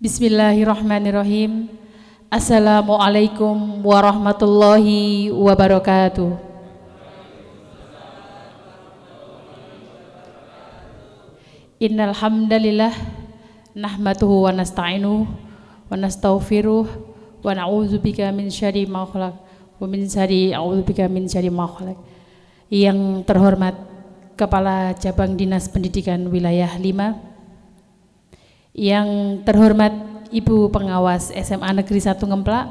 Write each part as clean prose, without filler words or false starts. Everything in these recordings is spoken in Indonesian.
Bismillahirrahmanirrahim. Assalamualaikum warahmatullahi wabarakatuh. Innal hamdalillah nahmaduhu wa nasta'inuhu wa nastaghfiruh wa na'udzubika min syarri ma khalaq wa min syarri a'udzubika min syarri ma khalaq. Yang terhormat Kepala Cabang Dinas Pendidikan Wilayah 5, yang terhormat Ibu Pengawas SMA Negeri 1 Ngemplak,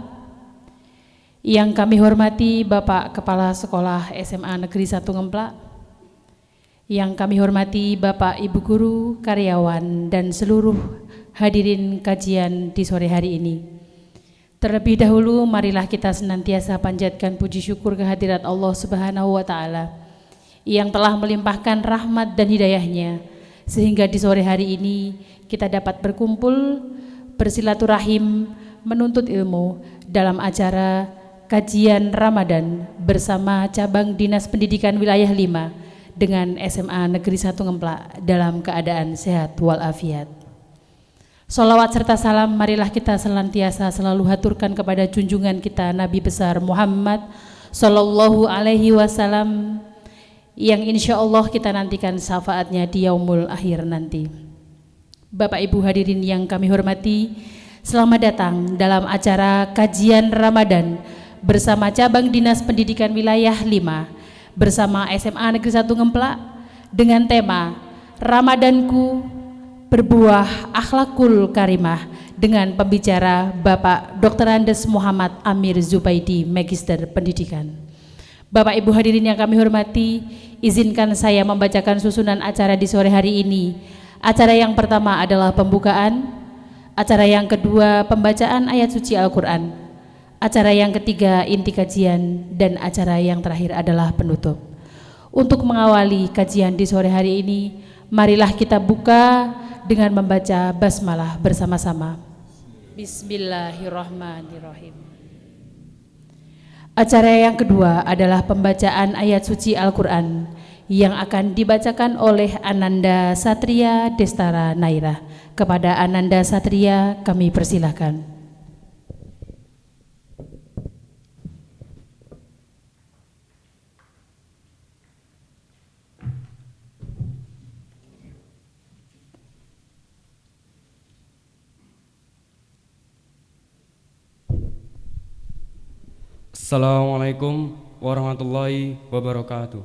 yang kami hormati Bapak Kepala Sekolah SMA Negeri 1 Ngemplak, yang kami hormati Bapak Ibu Guru, karyawan, dan seluruh hadirin kajian di sore hari ini. Terlebih dahulu marilah kita senantiasa panjatkan puji syukur kehadirat Allah Subhanahu wa Ta'ala yang telah melimpahkan rahmat dan hidayahnya sehingga di sore hari ini kita dapat berkumpul, bersilaturahim, menuntut ilmu dalam acara kajian Ramadan bersama Cabang Dinas Pendidikan Wilayah 5 dengan SMA Negeri 1 Ngemplak dalam keadaan sehat walafiat. Sholawat serta salam marilah kita senantiasa selalu haturkan kepada junjungan kita Nabi besar Muhammad Sallallahu Alaihi Wasallam yang insya Allah kita nantikan syafaatnya di yaumul akhir nanti. Bapak Ibu hadirin yang kami hormati, selamat datang dalam acara kajian Ramadan bersama Cabang Dinas Pendidikan Wilayah 5 bersama SMA Negeri 1 Ngemplak dengan tema Ramadanku Berbuah Akhlakul Karimah dengan pembicara Bapak Dr. Andes Muhammad Amir Zubaidi, Magister Pendidikan. Bapak Ibu hadirin yang kami hormati, izinkan saya membacakan susunan acara di sore hari ini. Acara yang pertama adalah pembukaan, acara yang kedua pembacaan ayat suci Al-Quran, acara yang ketiga inti kajian, dan acara yang terakhir adalah penutup. Untuk mengawali kajian di sore hari ini, marilah kita buka dengan membaca basmalah bersama-sama. Bismillahirrahmanirrahim. Acara yang kedua adalah pembacaan ayat suci Al-Quran yang akan dibacakan oleh Ananda Satria Destara Naira. Kepada Ananda Satria kami persilahkan. Assalamualaikum warahmatullahi wabarakatuh.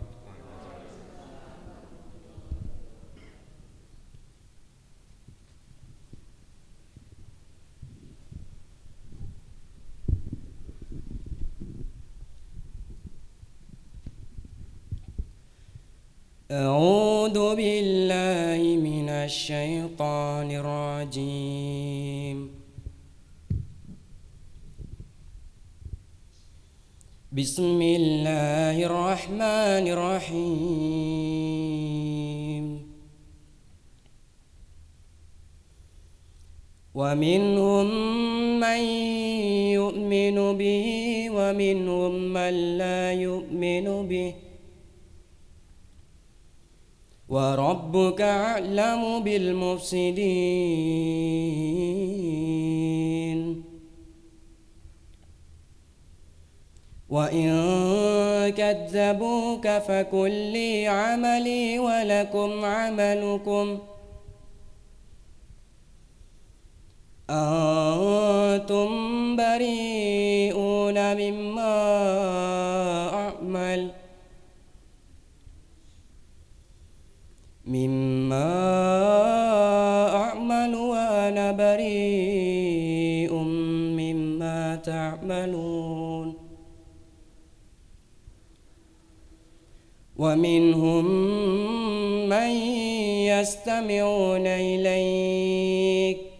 A'udzu billahi minasy syaithanir rajim. Bismillahirrahmanirrahim. Wa minhum man yu'minu bihi wa minhum man la yu'minu bihi. Wa rabbuka a'lamu bil mufsidin. Wa in kadzabuka fakul li 'amali wa lakum 'amalukum antum bari'una mimma a'mal wa ana bari'um mimma ta'malun. Wa minhum man yastami'una ilaik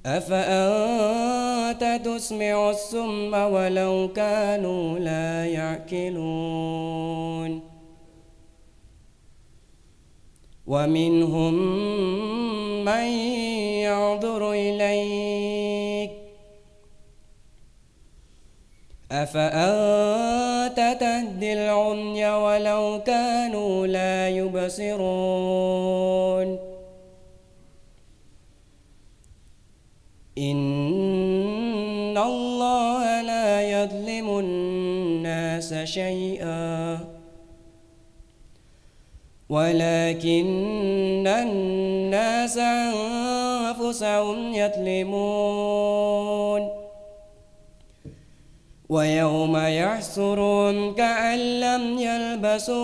afa anta tusmi'u summa walau kanu la ya'qilun. Wa minhum man yanzuru ilaik afa anta tahdil umya walau kanu la yubsirun. شيئا ولكن الناس أنفسهم يظلمون ويوم يحشرهم كأن لم يلبثوا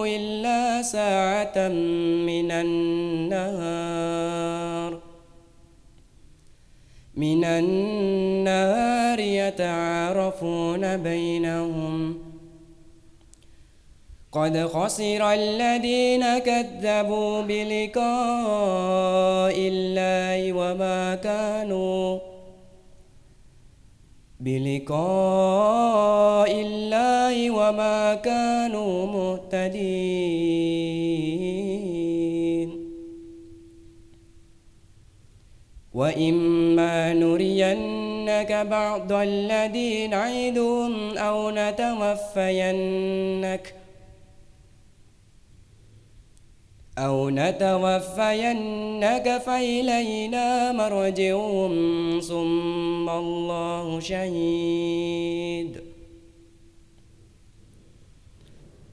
إلا ساعة من النهار يتعارفون بينهم قد خسر الذين كذبوا بلقاء الله وما كانوا مهتدين وإما نرينك بعض الذي نعدهم أو نتوفينك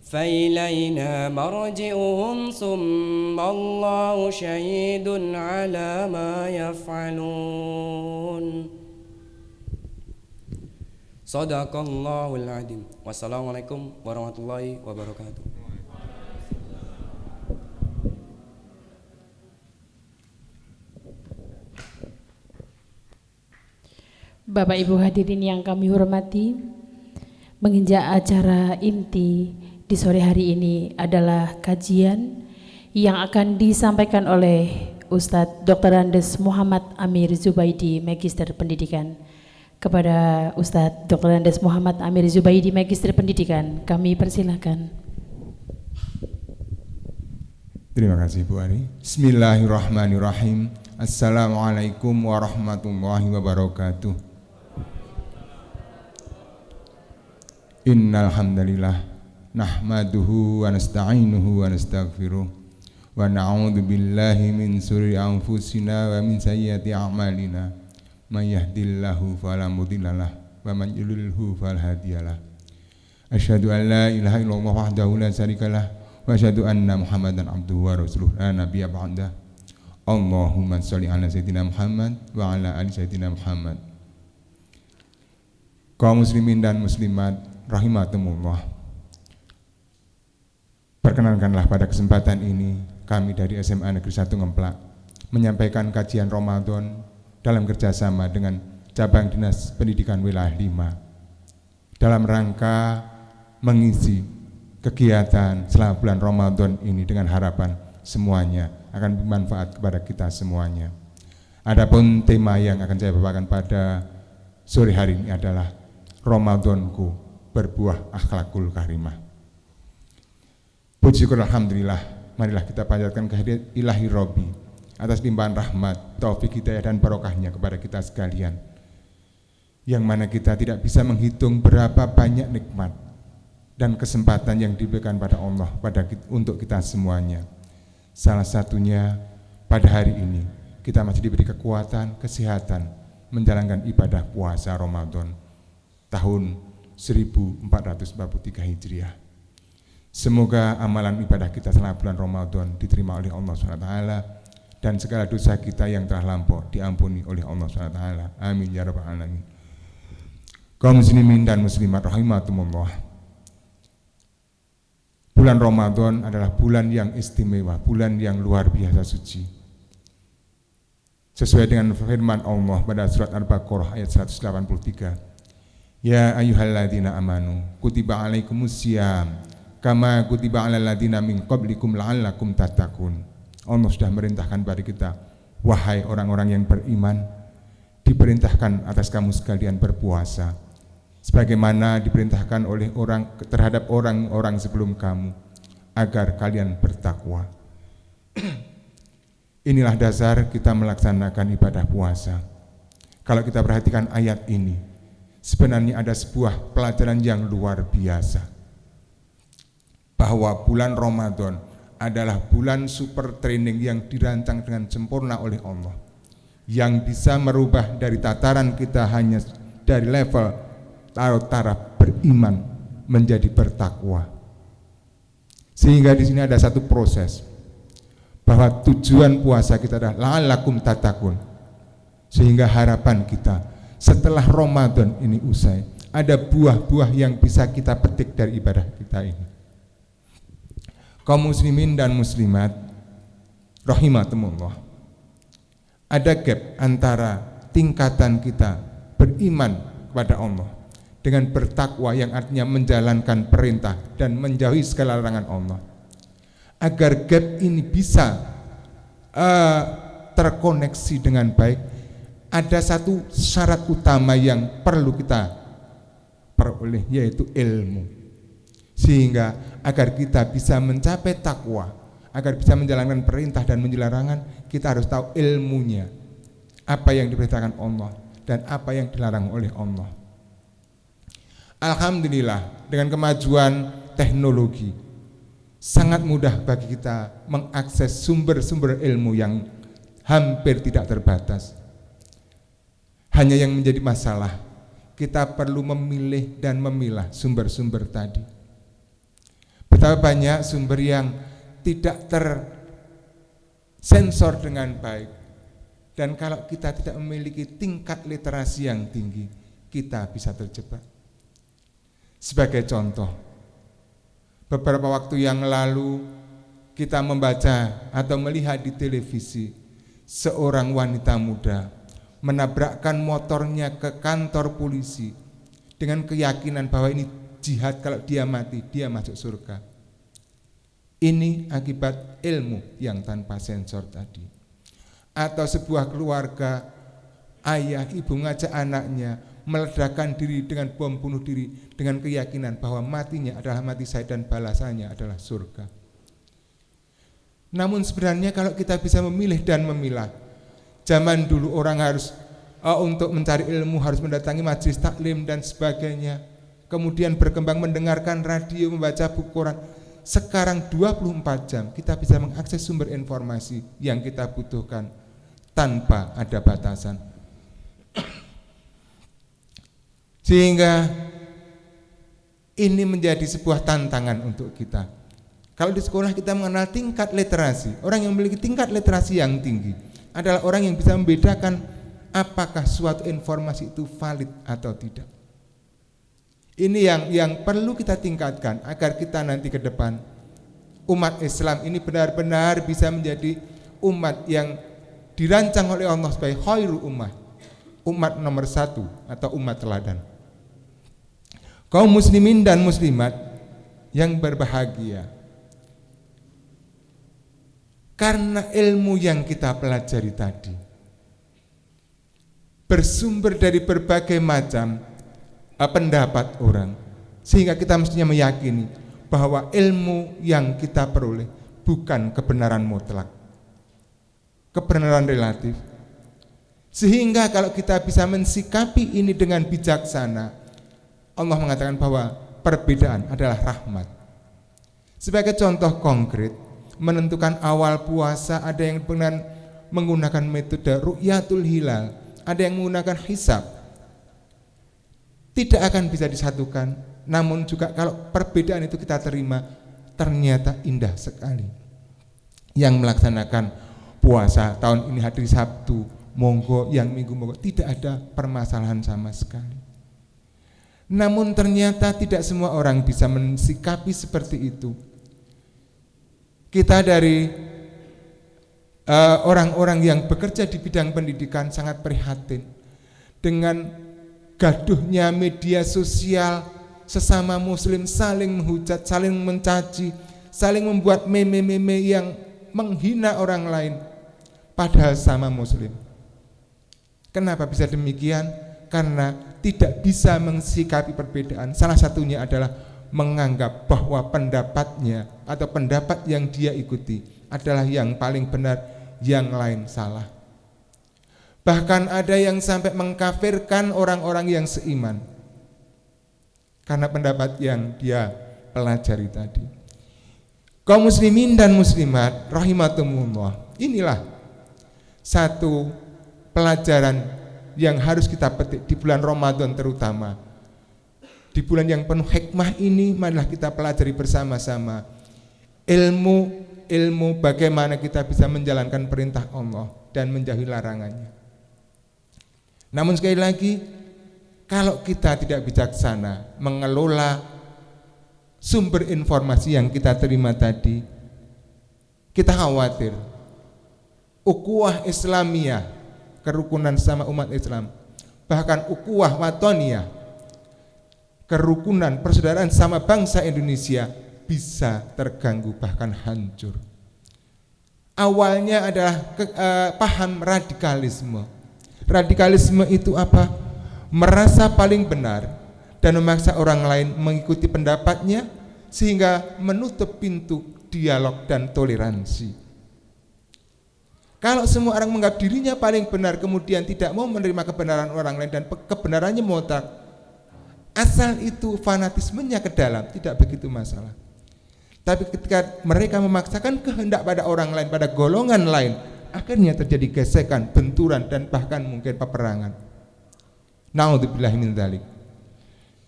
فإلينا مرجعهم ثم الله شهيد على ما يفعلون Sadaqallahul Azim. Wassalamualaikum warahmatullahi wabarakatuh. Bapak Ibu hadirin yang kami hormati, menginjak acara inti di sore hari ini adalah kajian yang akan disampaikan oleh Ustadz Dr. Andes Muhammad Amir Zubaidi, Magister Pendidikan. Kepada Ustadz Dr. Andes Muhammad Amir Zubaidi, Magister Pendidikan, kami persilahkan. Terima kasih Bu Ari. Bismillahirrahmanirrahim. Assalamualaikum warahmatullahi wabarakatuh. Innal hamdalillah nahmaduhu wa nasta'inuhu wa nastaghfiruh wa na'udzu billahi min shururi anfusina wa min sayyiati a'malina. Man yahdihillahu fala mudhillalah wa man yudlilhu fala hadiyalah. Asyhadu an la ilaha illallah wahdahu la syarikalah wa asyhadu anna Muhammadan abduhu wa rasuluh la nabiyya ba'dah. Allahumma sholli ala sayyidina Muhammad wa ala ali sayyidina Muhammad. Kaum muslimin dan muslimat rahimakumullah. Perkenankanlah pada kesempatan ini kami dari SMA Negeri 1 Ngemplak menyampaikan kajian Ramadan dalam kerjasama dengan Cabang Dinas Pendidikan Wilayah 5 dalam rangka mengisi kegiatan selama bulan Ramadan ini dengan harapan semuanya akan bermanfaat kepada kita semuanya. Adapun tema yang akan saya bawakan pada sore hari ini adalah Ramadanku berbuah akhlakul karimah. Puji syukur alhamdulillah, marilah kita panjatkan kehadirat Ilahi Robbi atas limpahan rahmat, taufik hidayah dan barokahnya kepada kita sekalian, yang mana kita tidak bisa menghitung berapa banyak nikmat dan kesempatan yang diberikan pada Allah untuk kita semuanya. Salah satunya pada hari ini kita masih diberi kekuatan, kesehatan menjalankan ibadah puasa Ramadan tahun 1443 Hijriah. Semoga amalan ibadah kita selama bulan Ramadan diterima oleh Allah SWT dan segala dosa kita yang telah lampau diampuni oleh Allah SWT. Amin ya rabbal alamin. Kaum muslimin dan muslimat rahimakumullah. Bulan Ramadan adalah bulan yang istimewa, bulan yang luar biasa suci. Sesuai dengan firman Allah pada surat Al-Baqarah ayat 183. Ya ayyuhalladzina amanu kutiba alaikumusiyam kama kutiba alal ladzina min qablikum la'allakum tattaqun. Allah sudah merintahkan pada kita, wahai orang-orang yang beriman, diperintahkan atas kamu sekalian berpuasa sebagaimana diperintahkan oleh terhadap orang-orang sebelum kamu agar kalian bertakwa. Inilah dasar kita melaksanakan ibadah puasa. Kalau kita perhatikan ayat ini, sebenarnya ada sebuah pelajaran yang luar biasa, bahwa bulan Ramadan adalah bulan super training yang dirancang dengan sempurna oleh Allah, yang bisa merubah dari tataran kita hanya dari level taraf beriman menjadi bertakwa. Sehingga di sini ada satu proses bahwa tujuan puasa kita adalah la'allakum tattaqun, sehingga harapan kita setelah Ramadan ini usai ada buah-buah yang bisa kita petik dari ibadah kita ini. Kaum muslimin dan muslimat rahimakumullah, ada gap antara tingkatan kita beriman kepada Allah dengan bertakwa yang artinya menjalankan perintah dan menjauhi segala larangan Allah. Agar gap ini bisa terkoneksi dengan baik, ada satu syarat utama yang perlu kita peroleh, yaitu ilmu. Sehingga agar kita bisa mencapai takwa, agar bisa menjalankan perintah dan menjauhi larangan, kita harus tahu ilmunya, apa yang diperintahkan Allah dan apa yang dilarang oleh Allah. Alhamdulillah, dengan kemajuan teknologi sangat mudah bagi kita mengakses sumber-sumber ilmu yang hampir tidak terbatas. Hanya yang menjadi masalah, kita perlu memilih dan memilah sumber-sumber tadi. Betapa banyak sumber yang tidak tersensor dengan baik, dan kalau kita tidak memiliki tingkat literasi yang tinggi, kita bisa terjebak. Sebagai contoh, beberapa waktu yang lalu kita membaca atau melihat di televisi seorang wanita muda menabrakkan motornya ke kantor polisi dengan keyakinan bahwa ini jihad, kalau dia mati dia masuk surga. Ini akibat ilmu yang tanpa sensor tadi. Atau sebuah keluarga, ayah, ibu ngajak anaknya meledakkan diri dengan bom bunuh diri dengan keyakinan bahwa matinya adalah mati syahid dan balasannya adalah surga. Namun sebenarnya kalau kita bisa memilih dan memilah, zaman dulu orang harus untuk mencari ilmu harus mendatangi majelis taklim dan sebagainya, kemudian berkembang mendengarkan radio, membaca buku Quran. Sekarang 24 jam kita bisa mengakses sumber informasi yang kita butuhkan tanpa ada batasan. Sehingga ini menjadi sebuah tantangan untuk kita. Kalau di sekolah kita mengenal tingkat literasi, orang yang memiliki tingkat literasi yang tinggi adalah orang yang bisa membedakan apakah suatu informasi itu valid atau tidak. Ini yang perlu kita tingkatkan agar kita nanti ke depan umat Islam ini benar-benar bisa menjadi umat yang dirancang oleh Allah sebagai khairul ummah, umat nomor 1 atau umat teladan. Kaum muslimin dan muslimat yang berbahagia, karena ilmu yang kita pelajari tadi bersumber dari berbagai macam pendapat orang, sehingga kita mestinya meyakini bahwa ilmu yang kita peroleh bukan kebenaran mutlak, kebenaran relatif. Sehingga kalau kita bisa mensikapi ini dengan bijaksana, Allah mengatakan bahwa perbedaan adalah rahmat. Sebagai contoh konkret, menentukan awal puasa ada yang dengan menggunakan metode ru'yatul hilal, ada yang menggunakan hisab. Tidak akan bisa disatukan, namun juga kalau perbedaan itu kita terima, ternyata indah sekali. Yang melaksanakan puasa tahun ini hari Sabtu, monggo, yang minggu monggo, tidak ada permasalahan sama sekali. Namun ternyata tidak semua orang bisa mensikapi seperti itu. Kita dari orang-orang yang bekerja di bidang pendidikan sangat prihatin dengan gaduhnya media sosial, sesama muslim saling menghujat, saling mencaci, saling membuat meme-meme yang menghina orang lain padahal sama muslim. Kenapa bisa demikian? Karena tidak bisa mensikapi perbedaan. Salah satunya adalah menganggap bahwa pendapatnya atau pendapat yang dia ikuti adalah yang paling benar, yang lain salah. Bahkan ada yang sampai mengkafirkan orang-orang yang seiman karena pendapat yang dia pelajari tadi. Kaum muslimin dan muslimat rahimakumullah, inilah satu pelajaran yang harus kita petik di bulan Ramadan terutama. Di bulan yang penuh hikmah ini, marilah kita pelajari bersama-sama ilmu bagaimana kita bisa menjalankan perintah Allah dan menjauhi larangannya. Namun sekali lagi, kalau kita tidak bijaksana mengelola sumber informasi yang kita terima tadi, kita khawatir ukhuwah Islamiyah, kerukunan sama umat Islam, bahkan ukhuwah watoniyah, kerukunan persaudaraan sama bangsa Indonesia bisa terganggu bahkan hancur. Awalnya adalah paham radikalisme. Radikalisme itu apa? Merasa paling benar dan memaksa orang lain mengikuti pendapatnya sehingga menutup pintu dialog dan toleransi. Kalau semua orang menganggap dirinya paling benar kemudian tidak mau menerima kebenaran orang lain dan kebenarannya mutlak, asal itu fanatismenya ke dalam, tidak begitu masalah. Tapi ketika mereka memaksakan kehendak pada orang lain, pada golongan lain, akhirnya terjadi gesekan, benturan, dan bahkan mungkin peperangan. Na'udzubillahi min dzalik.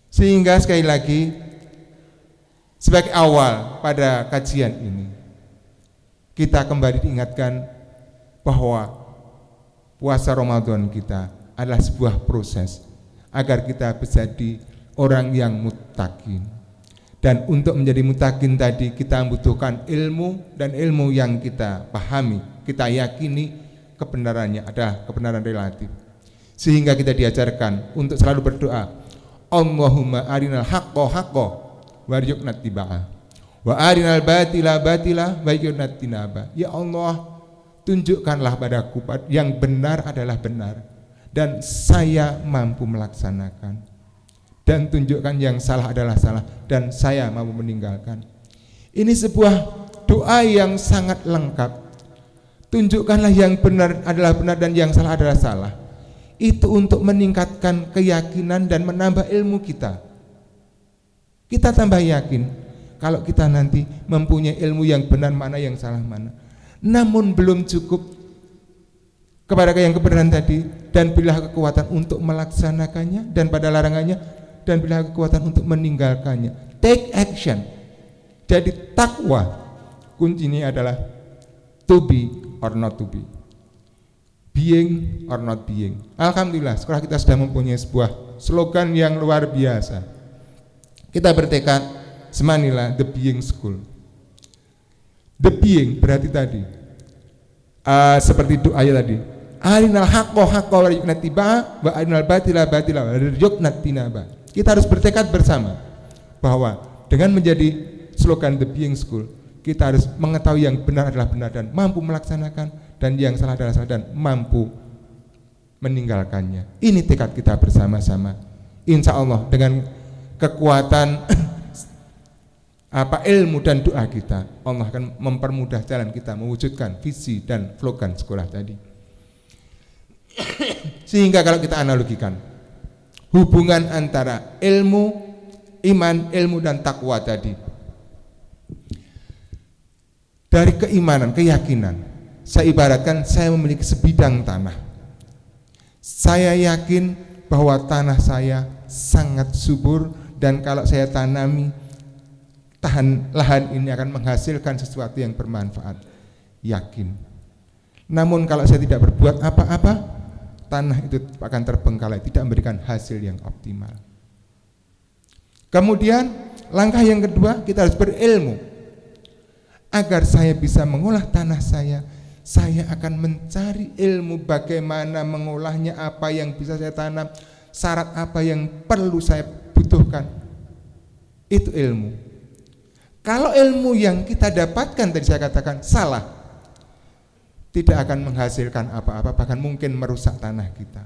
Sehingga sekali lagi, sebagai awal pada kajian ini, kita kembali diingatkan bahwa puasa Ramadan kita adalah sebuah proses agar kita bisa jadi orang yang muttaqin. Dan untuk menjadi muttaqin tadi kita membutuhkan ilmu, dan ilmu yang kita pahami, kita yakini kebenarannya adalah kebenaran relatif. Sehingga kita diajarkan untuk selalu berdoa, Allahumma arinal haqqo haqqo warzuqna ittiba'ah wa arinal batila batila warzuqna tinaba. Ya Allah, tunjukkanlah padaku yang benar adalah benar dan saya mampu melaksanakan, dan tunjukkan yang salah adalah salah dan saya mampu meninggalkan. Ini sebuah doa yang sangat lengkap. Tunjukkanlah yang benar adalah benar dan yang salah adalah salah. Itu untuk meningkatkan keyakinan dan menambah ilmu kita. Kita tambah yakin kalau kita nanti mempunyai ilmu yang benar mana, yang salah mana. Namun belum cukup kepada yang kebenaran tadi, dan berilah kekuatan untuk melaksanakannya, dan pada larangannya, dan berilah kekuatan untuk meninggalkannya. Take action. Jadi takwa kuncinya adalah to be or not to be, being or not being. Alhamdulillah, sekolah kita sudah mempunyai sebuah slogan yang luar biasa. Kita bertekad semanilah the being school. The being berarti tadi seperti doa tadi, arinal haqqo haqqo warzuqna ittiba'ah wa arinal batila batila warzuqna tinaba. Kita harus bertekad bersama bahwa dengan menjadi slogan the being school, kita harus mengetahui yang benar adalah benar dan mampu melaksanakan, dan yang salah adalah salah dan mampu meninggalkannya. Ini tekad kita bersama-sama. Insya Allah dengan kekuatan ilmu dan doa kita, Allah akan mempermudah jalan kita mewujudkan visi dan slogan sekolah tadi. Sehingga kalau kita analogikan hubungan antara ilmu, iman, ilmu dan takwa tadi, dari keimanan, keyakinan, saya ibaratkan saya memiliki sebidang tanah. Saya yakin bahwa tanah saya sangat subur, dan kalau saya tanami lahan ini akan menghasilkan sesuatu yang bermanfaat. Yakin. Namun kalau saya tidak berbuat apa-apa, tanah itu akan terbengkalai, tidak memberikan hasil yang optimal. Kemudian langkah yang kedua, kita harus berilmu. Agar saya bisa mengolah tanah saya akan mencari ilmu bagaimana mengolahnya, apa yang bisa saya tanam, syarat apa yang perlu saya butuhkan. Itu ilmu. Kalau ilmu yang kita dapatkan tadi saya katakan salah, tidak akan menghasilkan apa-apa, bahkan mungkin merusak tanah kita.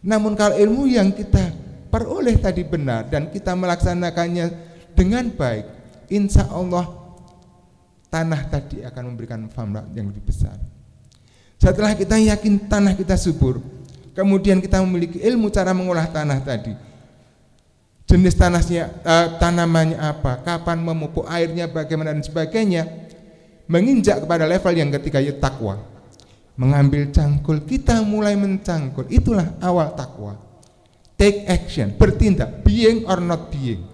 Namun kalau ilmu yang kita peroleh tadi benar dan kita melaksanakannya dengan baik, insya Allah tanah tadi akan memberikan manfaat yang lebih besar. Setelah kita yakin tanah kita subur, kemudian kita memiliki ilmu cara mengolah tanah tadi, jenis tanamannya apa, kapan memupuk airnya, bagaimana dan sebagainya, menginjak kepada level yang ketiga yaitu takwa. Mengambil cangkul, kita mulai mencangkul, itulah awal takwa. Take action, bertindak, being or not being.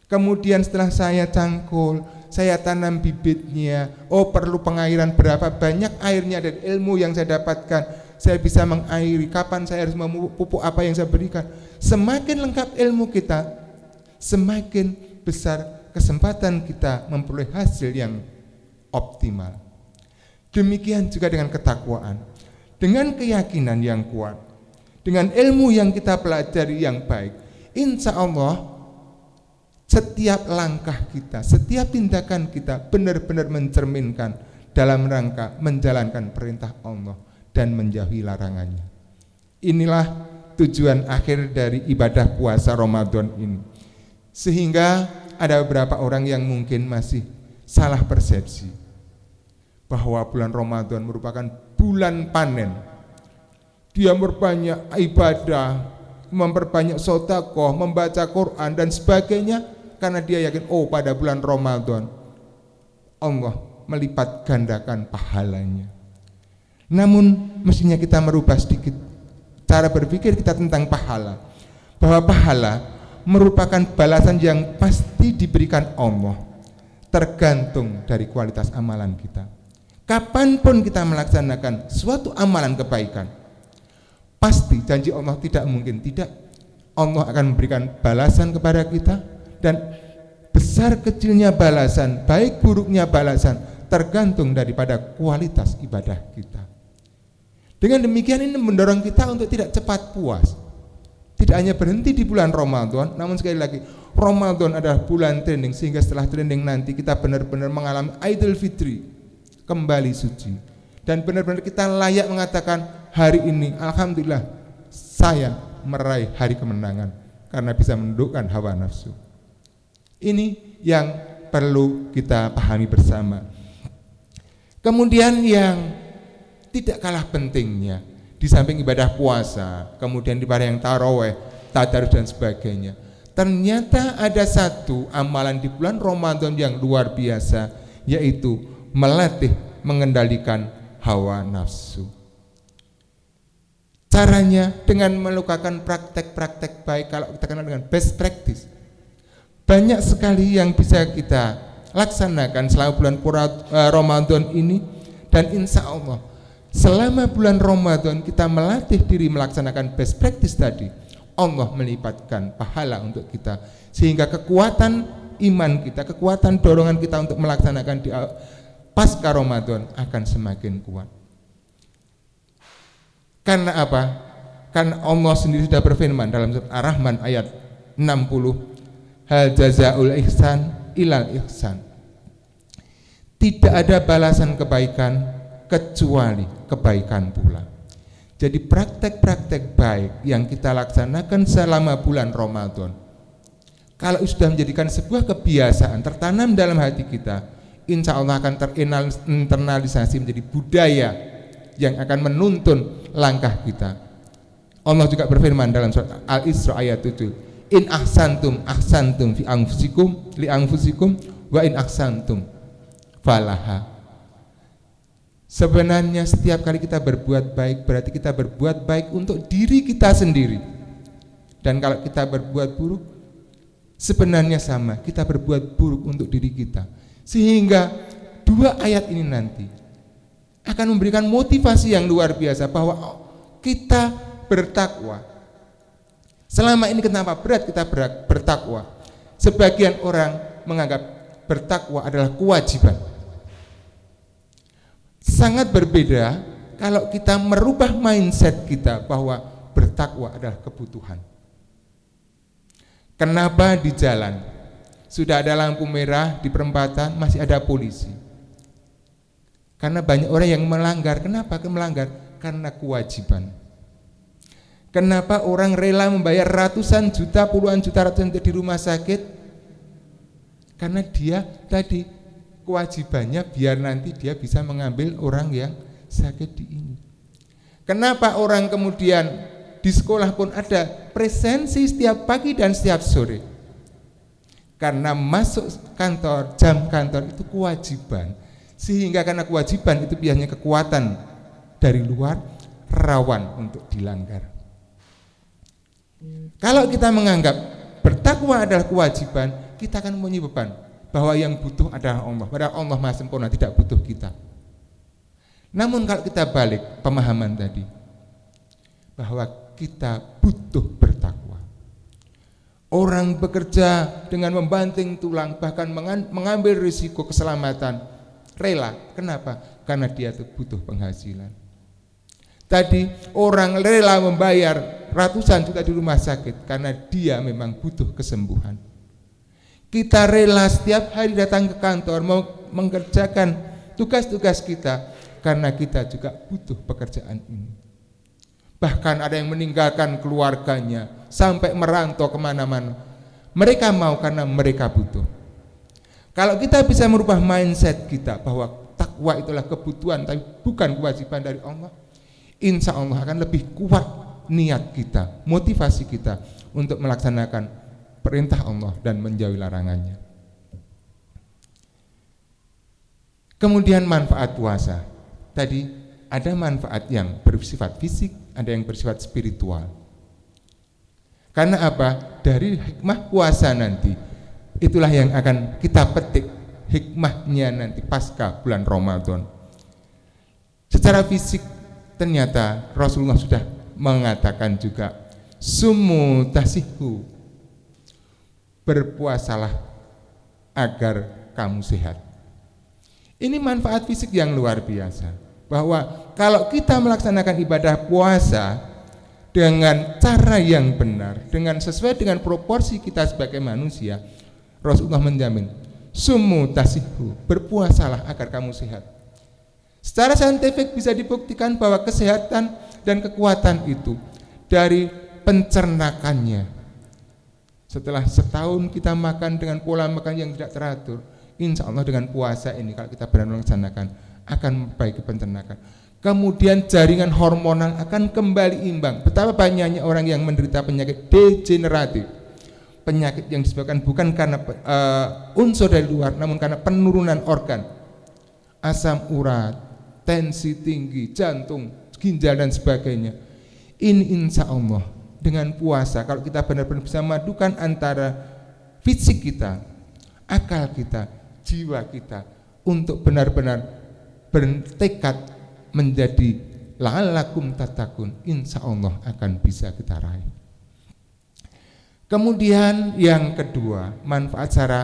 Kemudian setelah saya cangkul, saya tanam bibitnya, perlu pengairan berapa banyak airnya dan ilmu yang saya dapatkan, saya bisa mengairi, kapan saya harus memupuk apa yang saya berikan. Semakin lengkap ilmu kita, semakin besar kesempatan kita memperoleh hasil yang optimal. Demikian juga dengan ketakwaan, dengan keyakinan yang kuat, dengan ilmu yang kita pelajari yang baik, insya Allah setiap langkah kita, setiap tindakan kita benar-benar mencerminkan dalam rangka menjalankan perintah Allah dan menjauhi larangannya. Inilah tujuan akhir dari ibadah puasa Ramadan ini. Sehingga ada beberapa orang yang mungkin masih salah persepsi bahwa bulan Ramadan merupakan bulan panen. Dia memperbanyak ibadah, memperbanyak sedekah, membaca Quran dan sebagainya, karena dia yakin pada bulan Ramadan Allah melipat gandakan pahalanya. Namun mestinya kita merubah sedikit cara berpikir kita tentang pahala, bahwa pahala merupakan balasan yang pasti diberikan Allah, tergantung dari kualitas amalan kita. Kapanpun kita melaksanakan suatu amalan kebaikan, pasti janji Allah tidak mungkin tidak. Allah akan memberikan balasan kepada kita, dan besar kecilnya balasan, baik buruknya balasan, tergantung daripada kualitas ibadah kita. Dengan demikian ini mendorong kita untuk tidak cepat puas. Tidak hanya berhenti di bulan Ramadan, namun sekali lagi Ramadan adalah bulan training, sehingga setelah training nanti kita benar-benar mengalami Idul Fitri, kembali suci, dan benar-benar kita layak mengatakan hari ini alhamdulillah saya meraih hari kemenangan karena bisa menundukkan hawa nafsu. Ini yang perlu kita pahami bersama. Kemudian yang tidak kalah pentingnya, di samping ibadah puasa, kemudian di pada yang taraweh, tadarus dan sebagainya, ternyata ada satu amalan di bulan Ramadan yang luar biasa, yaitu melatih mengendalikan hawa nafsu. Caranya dengan melakukan praktek-praktek baik, kalau kita kenal dengan best practice. Banyak sekali yang bisa kita laksanakan selama bulan Ramadan ini, dan insya Allah selama bulan Ramadan kita melatih diri melaksanakan best practice tadi, Allah melipatkan pahala untuk kita, sehingga kekuatan iman kita, kekuatan dorongan kita untuk melaksanakan di pasca Ramadan akan semakin kuat. Karena apa? Karena Allah sendiri sudah berfirman dalam surat Ar-Rahman ayat 60, hal jazaul ihsan ilal ihsan. Tidak ada balasan kebaikan kecuali kebaikan pula. Jadi praktek-praktek baik yang kita laksanakan selama bulan Ramadan, kalau sudah menjadikan sebuah kebiasaan tertanam dalam hati kita, insya Allah akan terinternalisasi menjadi budaya yang akan menuntun langkah kita. Allah juga berfirman dalam surat Al-Isra ayat 7, in ahsantum ahsantum fi anfusikum li anfusikum wa in ahsantum falaha. Sebenarnya setiap kali kita berbuat baik, berarti kita berbuat baik untuk diri kita sendiri. Dan kalau kita berbuat buruk, sebenarnya sama, kita berbuat buruk untuk diri kita. Sehingga dua ayat ini nanti akan memberikan motivasi yang luar biasa bahwa kita bertakwa. Selama ini kenapa berat kita bertakwa? Sebagian orang menganggap bertakwa adalah kewajiban. Sangat berbeda kalau kita merubah mindset kita bahwa bertakwa adalah kebutuhan. Kenapa di jalan sudah ada lampu merah, di perempatan masih ada polisi? Karena banyak orang yang melanggar. Kenapa melanggar? Karena kewajiban. Kenapa orang rela membayar ratusan juta, puluhan juta, ratusan juta di rumah sakit? Karena dia tadi kewajibannya biar nanti dia bisa mengambil orang yang sakit di ini. Kenapa orang kemudian di sekolah pun ada presensi setiap pagi dan setiap sore. Karena masuk kantor, jam kantor itu kewajiban. Sehingga karena kewajiban itu biasanya kekuatan dari luar rawan untuk dilanggar. Kalau kita menganggap bertakwa adalah kewajiban, kita akan mempunyai beban bahwa yang butuh adalah Allah. Padahal Allah Maha Sempurna, tidak butuh kita. Namun kalau kita balik pemahaman tadi, bahwa kita butuh bertakwa. Orang bekerja dengan membanting tulang, bahkan mengambil risiko keselamatan, rela. Kenapa? Karena dia itu butuh penghasilan. Tadi orang rela membayar ratusan juta di rumah sakit karena dia memang butuh kesembuhan. Kita rela setiap hari datang ke kantor mau mengerjakan tugas-tugas kita karena kita juga butuh pekerjaan ini. Bahkan ada yang meninggalkan keluarganya sampai merantau kemana-mana. Mereka mau karena mereka butuh. Kalau kita bisa merubah mindset kita bahwa takwa itulah kebutuhan tapi bukan kewajiban dari Allah, insya Allah akan lebih kuat niat kita, motivasi kita untuk melaksanakan perintah Allah dan menjauhi larangannya. Kemudian manfaat puasa. Tadi ada manfaat yang bersifat fisik, ada yang bersifat spiritual. Karena apa? Dari hikmah puasa nanti, itulah yang akan kita petik hikmahnya nanti pasca bulan Ramadan. Secara fisik ternyata Rasulullah sudah mengatakan juga, sumu tasihu, berpuasalah agar kamu sehat. Ini manfaat fisik yang luar biasa. Bahwa kalau kita melaksanakan ibadah puasa dengan cara yang benar, dengan sesuai dengan proporsi kita sebagai manusia, Rasulullah menjamin, sumu tasihu, berpuasalah agar kamu sehat. Secara saintifik bisa dibuktikan bahwa kesehatan dan kekuatan itu dari pencernakannya. Setelah setahun kita makan dengan pola makan yang tidak teratur, insya Allah dengan puasa ini kalau kita benar melaksanakan akan memperbaiki pencernaan. Kemudian jaringan hormonal akan kembali imbang. Betapa banyaknya orang yang menderita penyakit degeneratif, penyakit yang disebabkan bukan karena unsur dari luar, namun karena penurunan organ, asam urat, tensi tinggi, jantung, ginjal dan sebagainya. Ini insya Allah dengan puasa, kalau kita benar-benar bisa memadukan antara fisik kita, akal kita, jiwa kita, untuk benar-benar bertekad menjadi la'allakum tattaqun, insya Allah akan bisa kita raih. Kemudian yang kedua, manfaat secara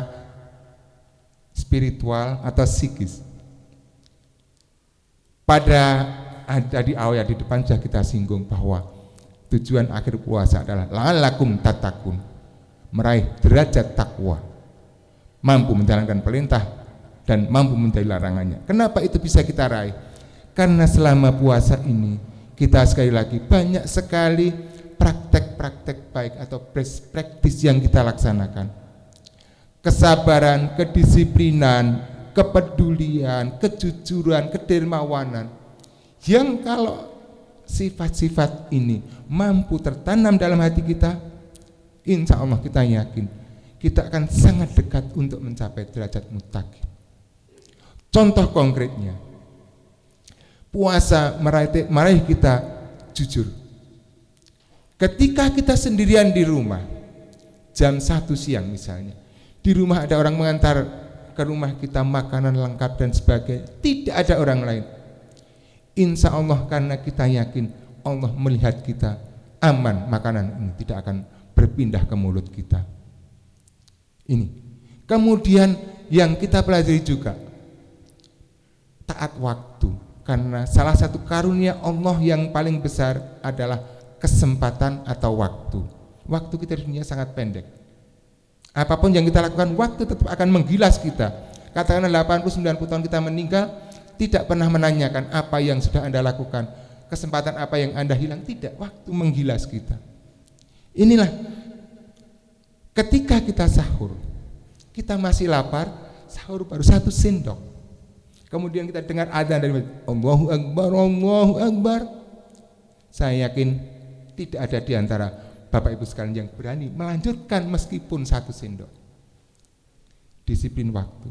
spiritual atau psikis. Pada di awal di depan sudah kita singgung bahwa tujuan akhir puasa adalah la'allakum tattaqun, meraih derajat takwa, mampu menjalankan perintah dan mampu menjauhi larangannya. Kenapa itu bisa kita raih? Karena selama puasa ini kita sekali lagi banyak sekali praktek-praktek baik atau best practice yang kita laksanakan. Kesabaran, kedisiplinan, kepedulian, kejujuran, kedermawanan, yang kalau sifat-sifat ini mampu tertanam dalam hati kita, insya Allah kita yakin kita akan sangat dekat untuk mencapai derajat muttaqin. Contoh konkretnya, puasa meraih kita jujur. Ketika kita sendirian di rumah, jam 1 siang misalnya, di rumah ada orang mengantar ke rumah kita makanan lengkap dan sebagainya, tidak ada orang lain. Insya Allah karena kita yakin Allah melihat kita aman, makanan ini tidak akan berpindah ke mulut kita. Ini. Kemudian yang kita pelajari juga, taat waktu, karena salah satu karunia Allah yang paling besar adalah kesempatan atau waktu. Waktu kita di dunia sangat pendek. Apapun yang kita lakukan, waktu tetap akan menggilas kita. Katakanlah 80-90 tahun kita meninggal, tidak pernah menanyakan apa yang sudah Anda lakukan, kesempatan apa yang Anda hilang, tidak, waktu menggilas kita. Inilah ketika kita sahur, kita masih lapar, sahur baru 1 sendok. Kemudian kita dengar adzan dari Allahu Akbar, Allahu Akbar. Saya yakin tidak ada di antara Bapak Ibu sekalian yang berani melanjutkan meskipun 1 sendok. Disiplin waktu.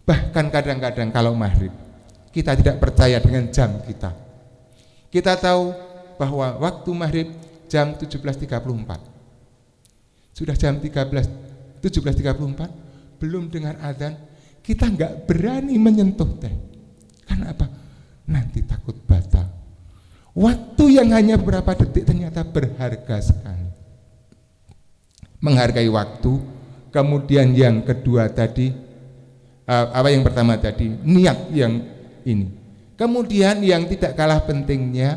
Bahkan kadang-kadang kalau maghrib, kita tidak percaya dengan jam kita. Kita tahu bahwa waktu maghrib jam 17.34. Sudah jam 17.34, belum dengar azan, kita nggak berani menyentuh teh. Karena apa? Nanti takut batal. Waktu yang hanya beberapa detik ternyata berharga sekali. Menghargai waktu. Kemudian yang kedua tadi, yang pertama tadi, niat yang ini. Kemudian yang tidak kalah pentingnya,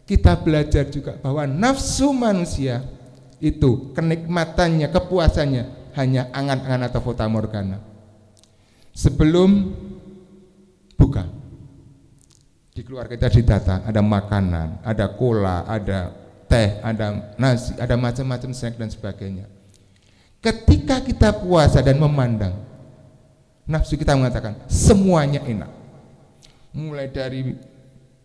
kita belajar juga bahwa nafsu manusia itu kenikmatannya, kepuasannya hanya angan-angan atau fata morgana. Sebelum buka, di keluarga kita ditata, ada makanan, ada cola, ada teh, ada nasi, ada macam-macam snack dan sebagainya. Ketika kita puasa dan memandang, nafsu kita mengatakan semuanya enak. Mulai dari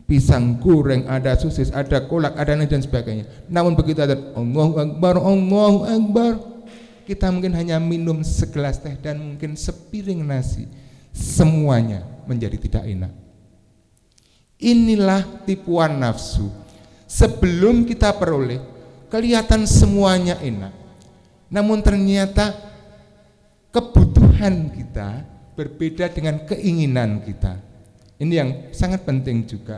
pisang goreng, ada sosis, ada kolak, ada nasi dan sebagainya. Namun begitu ada Allahu Akbar, kita mungkin hanya minum segelas teh dan mungkin sepiring nasi, semuanya menjadi tidak enak. Inilah tipuan nafsu. Sebelum kita peroleh, kelihatan semuanya enak, namun ternyata kebutuhan kita berbeda dengan keinginan kita. Ini yang sangat penting juga.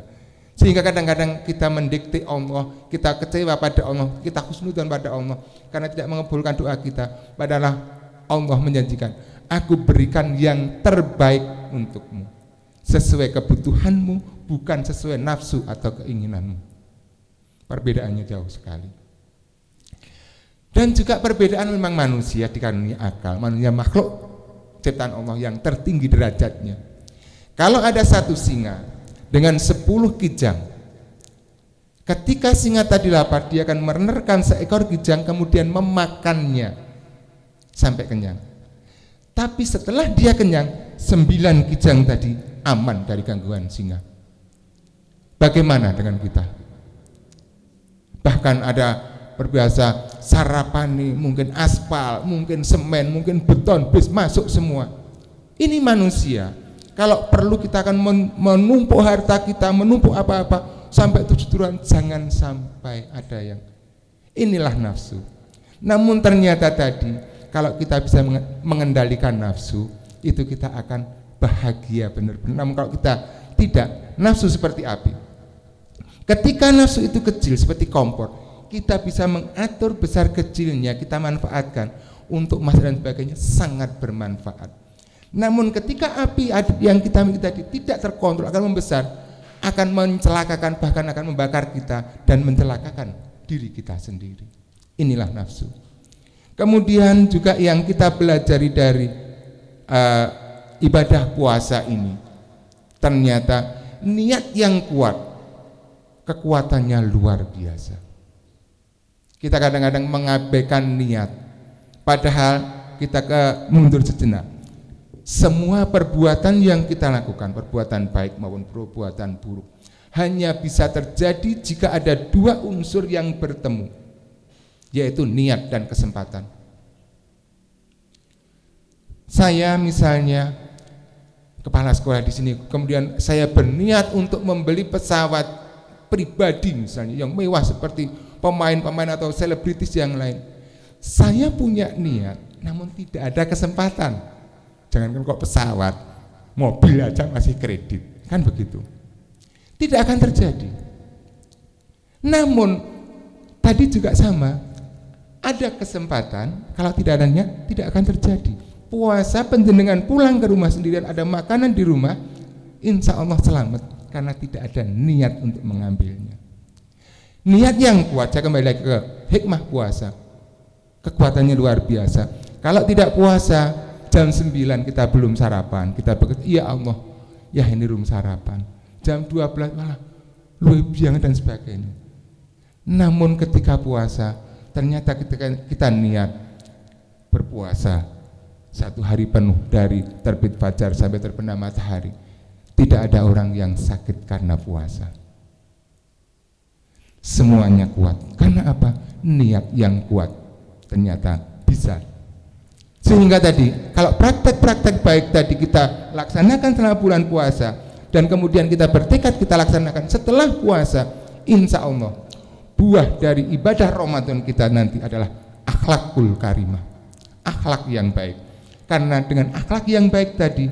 Sehingga kadang-kadang kita mendikte Allah, kita kecewa pada Allah, kita husnudzon pada Allah karena tidak mengabulkan doa kita. Padahal Allah menjanjikan, aku berikan yang terbaik untukmu, sesuai kebutuhanmu, bukan sesuai nafsu atau keinginanmu. Perbedaannya jauh sekali. Dan juga perbedaan memang manusia dikaruniai akal, manusia makhluk ciptaan Allah yang tertinggi derajatnya. Kalau ada satu singa dengan 10 kijang, ketika singa tadi lapar, dia akan menerkam seekor kijang kemudian memakannya sampai kenyang. Tapi setelah dia kenyang, 9 kijang tadi aman dari gangguan singa. Bagaimana dengan kita? Bahkan ada perbiasa sarapan nih, mungkin aspal, mungkin semen, mungkin beton, bis masuk semua. Ini manusia. Kalau perlu kita akan menumpuk harta kita, menumpuk apa-apa sampai 7 turunan, jangan sampai ada yang. Inilah nafsu. Namun ternyata tadi kalau kita bisa mengendalikan nafsu, itu kita akan bahagia benar-benar. Namun kalau kita tidak, nafsu seperti api. Ketika nafsu itu kecil seperti kompor, kita bisa mengatur besar kecilnya, kita manfaatkan untuk masa dan sebagainya, sangat bermanfaat. Namun ketika api yang kita miliki tadi tidak terkontrol, akan membesar, akan mencelakakan, bahkan akan membakar kita dan mencelakakan diri kita sendiri. Inilah nafsu. Kemudian juga yang kita pelajari dari ibadah puasa ini, ternyata niat yang kuat, kekuatannya luar biasa. Kita kadang-kadang mengabaikan niat, padahal kita mundur sejenak. Semua perbuatan yang kita lakukan, perbuatan baik maupun perbuatan buruk, hanya bisa terjadi jika ada 2 unsur yang bertemu, yaitu niat dan kesempatan. Saya misalnya kepala sekolah di sini, kemudian saya berniat untuk membeli pesawat pribadi misalnya yang mewah seperti pemain-pemain atau selebritis yang lain. Saya punya niat, namun tidak ada kesempatan. Jangankan kok pesawat, mobil aja masih kredit, kan begitu. Tidak akan terjadi. Namun tadi juga sama, ada kesempatan, kalau tidak ada niat tidak akan terjadi. Puasa penjenengan pulang ke rumah sendirian, ada makanan di rumah, insya Allah selamat karena tidak ada niat untuk mengambilnya. Niat yang kuat, saya kembali lagi ke hikmah puasa, kekuatannya luar biasa. Kalau tidak puasa, jam 9 kita belum sarapan, kita begitu, ya Allah, ya ini belum sarapan. Jam 12 malah luwih biang dan sebagainya. Namun ketika puasa, ternyata kita niat berpuasa 1 hari penuh dari terbit fajar sampai terbenam matahari, tidak ada orang yang sakit karena puasa. Semuanya kuat karena Karena apa? Niat yang kuat ternyata bisa. Sehingga tadi kalau praktek-praktek baik tadi kita laksanakan selama bulan puasa dan kemudian kita bertekad kita laksanakan setelah puasa, insya Allah buah dari ibadah Ramadan kita nanti adalah akhlakul karimah, akhlak yang baik. Karena dengan akhlak yang baik tadi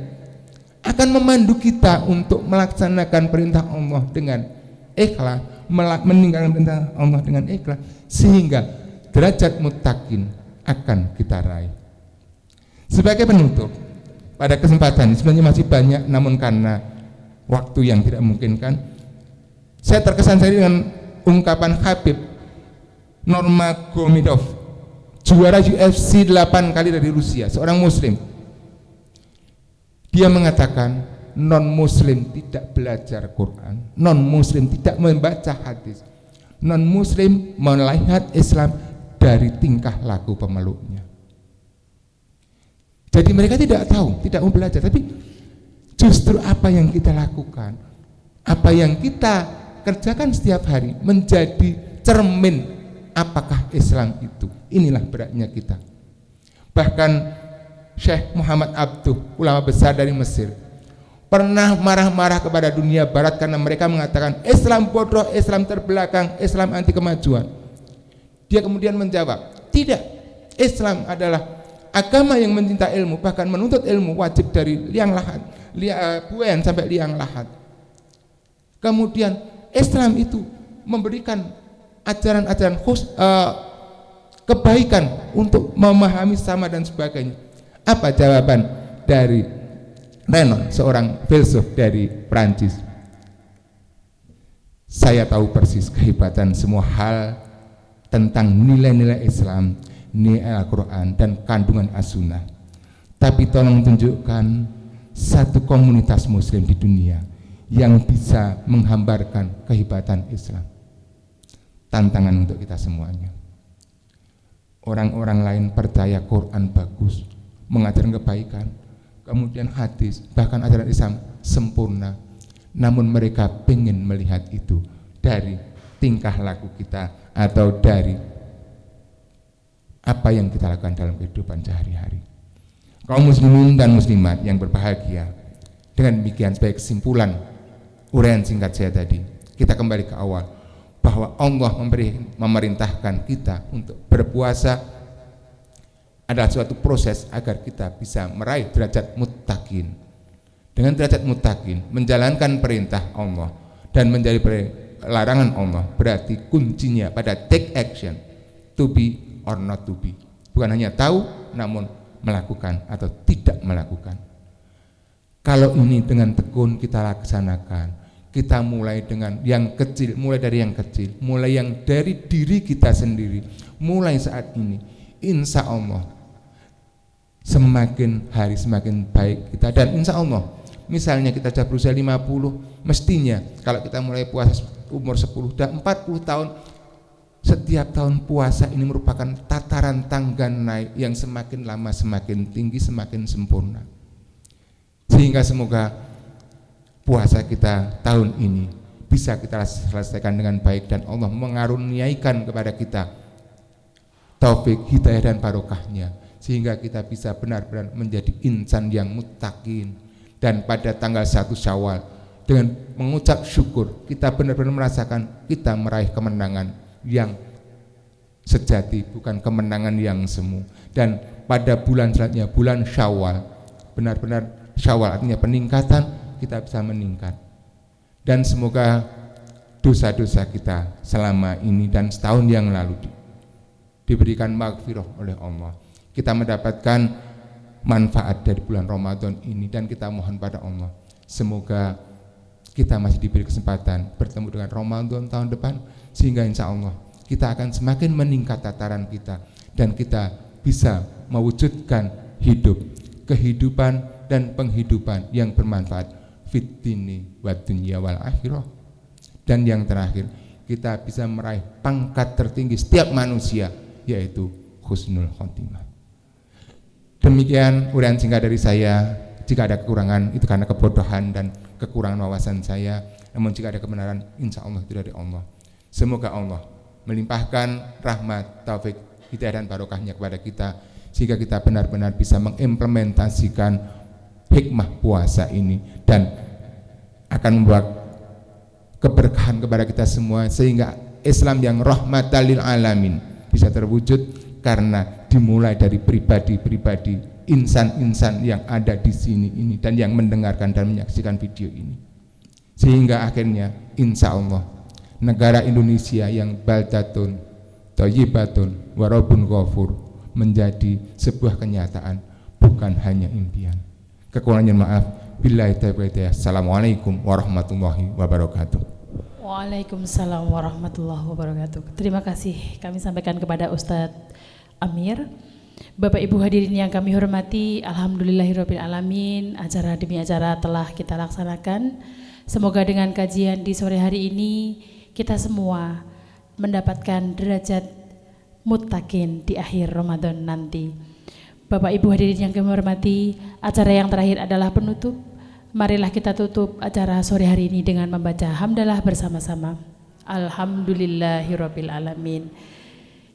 akan memandu kita untuk melaksanakan perintah Allah dengan ikhlas, meninggalkan perintah Allah dengan ikhlas, sehingga derajat muttaqin akan kita raih. Sebagai penutup, pada kesempatan ini sebenarnya masih banyak, namun karena waktu yang tidak memungkinkan, saya terkesan sekali dengan ungkapan Habib Nurmagomedov, juara UFC 8 kali dari Rusia, seorang muslim. Dia mengatakan non muslim tidak belajar Quran, non muslim tidak membaca hadis, non muslim melihat Islam dari tingkah laku pemeluknya. Jadi mereka tidak tahu, tidak mau belajar, tapi justru apa yang kita lakukan, apa yang kita kerjakan setiap hari menjadi cermin apakah Islam itu. Inilah beratnya kita. Bahkan Syekh Muhammad Abduh, ulama besar dari Mesir, pernah marah-marah kepada dunia barat karena mereka mengatakan Islam bodoh, Islam terbelakang, Islam anti kemajuan. Dia kemudian menjawab, tidak, Islam adalah agama yang mencinta ilmu, bahkan menuntut ilmu wajib dari liang lahat, Buen sampai liang lahat. Kemudian Islam itu memberikan ajaran-ajaran kebaikan untuk memahami sama dan sebagainya. Apa jawaban dari Renan, seorang filsuf dari Prancis? Saya tahu persis kehebatan semua hal tentang nilai-nilai Islam, nilai Al-Quran dan kandungan as-sunnah. Tapi tolong tunjukkan satu komunitas muslim di dunia yang bisa menghambarkan kehebatan Islam. Tantangan untuk kita semuanya. Orang-orang lain percaya Quran bagus, mengajarkan kebaikan, kemudian hadis, bahkan ajaran Islam sempurna, namun mereka ingin melihat itu dari tingkah laku kita atau dari apa yang kita lakukan dalam kehidupan sehari-hari. Kaum muslimin dan muslimat yang berbahagia, dengan demikian sebagai kesimpulan uraian singkat saya tadi, kita kembali ke awal bahwa Allah memerintahkan kita untuk berpuasa adalah suatu proses agar kita bisa meraih derajat muttaqin. Dengan derajat muttaqin, menjalankan perintah Allah dan menjadi larangan Allah, berarti kuncinya pada take action, to be or not to be. Bukan hanya tahu, namun melakukan atau tidak melakukan. Kalau ini dengan tekun kita laksanakan, kita mulai dengan yang kecil, mulai dari yang kecil, mulai yang dari diri kita sendiri, mulai saat ini, insya Allah semakin hari semakin baik kita. Dan insya Allah misalnya kita sudah berusia 50, mestinya kalau kita mulai puasa umur 10 dan 40 tahun, setiap tahun puasa ini merupakan tataran tangga naik yang semakin lama semakin tinggi, semakin sempurna. Sehingga semoga puasa kita tahun ini bisa kita selesaikan dengan baik dan Allah mengaruniaikan kepada kita taufik, hidayah dan barokahnya, sehingga kita bisa benar-benar menjadi insan yang muttaqin. Dan pada tanggal 1 Syawal dengan mengucap syukur kita benar-benar merasakan kita meraih kemenangan yang sejati, bukan kemenangan yang semu. Dan pada bulan selanjutnya, bulan Syawal, benar-benar Syawal artinya peningkatan, kita bisa meningkat. Dan semoga dosa-dosa kita selama ini dan setahun yang lalu diberikan maghfirah oleh Allah. Kita mendapatkan manfaat dari bulan Ramadan ini dan kita mohon pada Allah, semoga kita masih diberi kesempatan bertemu dengan Ramadan tahun depan, sehingga insya Allah kita akan semakin meningkat tataran kita dan kita bisa mewujudkan kehidupan dan penghidupan yang bermanfaat fid dini wad dunya wal akhirah. Dan yang terakhir, kita bisa meraih pangkat tertinggi setiap manusia, yaitu husnul khotimah. Demikian uraian singkat dari saya. Jika ada kekurangan itu karena kebodohan dan kekurangan wawasan saya, namun jika ada kebenaran insya Allah itu dari Allah. Semoga Allah melimpahkan rahmat, taufik, hidayah dan barokahnya kepada kita, sehingga kita benar-benar bisa mengimplementasikan hikmah puasa ini dan akan membawa keberkahan kepada kita semua, sehingga Islam yang rahmatan lil alamin bisa terwujud karena dimulai dari pribadi-pribadi, insan-insan yang ada di sini ini dan yang mendengarkan dan menyaksikan video ini, sehingga akhirnya insya Allah negara Indonesia yang baldatun thayyibatun wa rabbun ghafur menjadi sebuah kenyataan, bukan hanya impian. Kekurangan maaf, billahi taufiq. Assalamualaikum warahmatullahi wabarakatuh. Waalaikumsalam warahmatullahi wabarakatuh. Terima kasih kami sampaikan kepada Ustadz Amir. Bapak Ibu hadirin yang kami hormati, alhamdulillahirabbil alamin, acara demi acara telah kita laksanakan. Semoga dengan kajian di sore hari ini kita semua mendapatkan derajat muttaqin di akhir Ramadan nanti. Bapak Ibu hadirin yang kami hormati, acara yang terakhir adalah penutup. Marilah kita tutup acara sore hari ini dengan membaca hamdalah bersama-sama. Alhamdulillahirabbil alamin.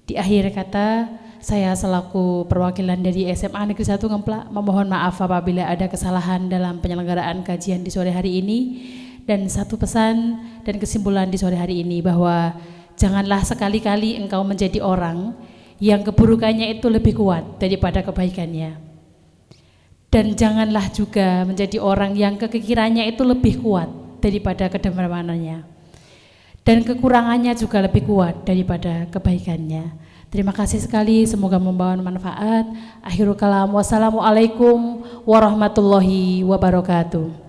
Di akhir kata, saya selaku perwakilan dari SMA Negeri 1 Ngemplak memohon maaf apabila ada kesalahan dalam penyelenggaraan kajian di sore hari ini. Dan satu pesan dan kesimpulan di sore hari ini, bahwa janganlah sekali-kali engkau menjadi orang yang keburukannya itu lebih kuat daripada kebaikannya. Dan janganlah juga menjadi orang yang kekirannya itu lebih kuat daripada kedermawanannya. Dan kekurangannya juga lebih kuat daripada kebaikannya. Terima kasih sekali, semoga membawa manfaat. Akhirul kalam, wassalamualaikum warahmatullahi wabarakatuh.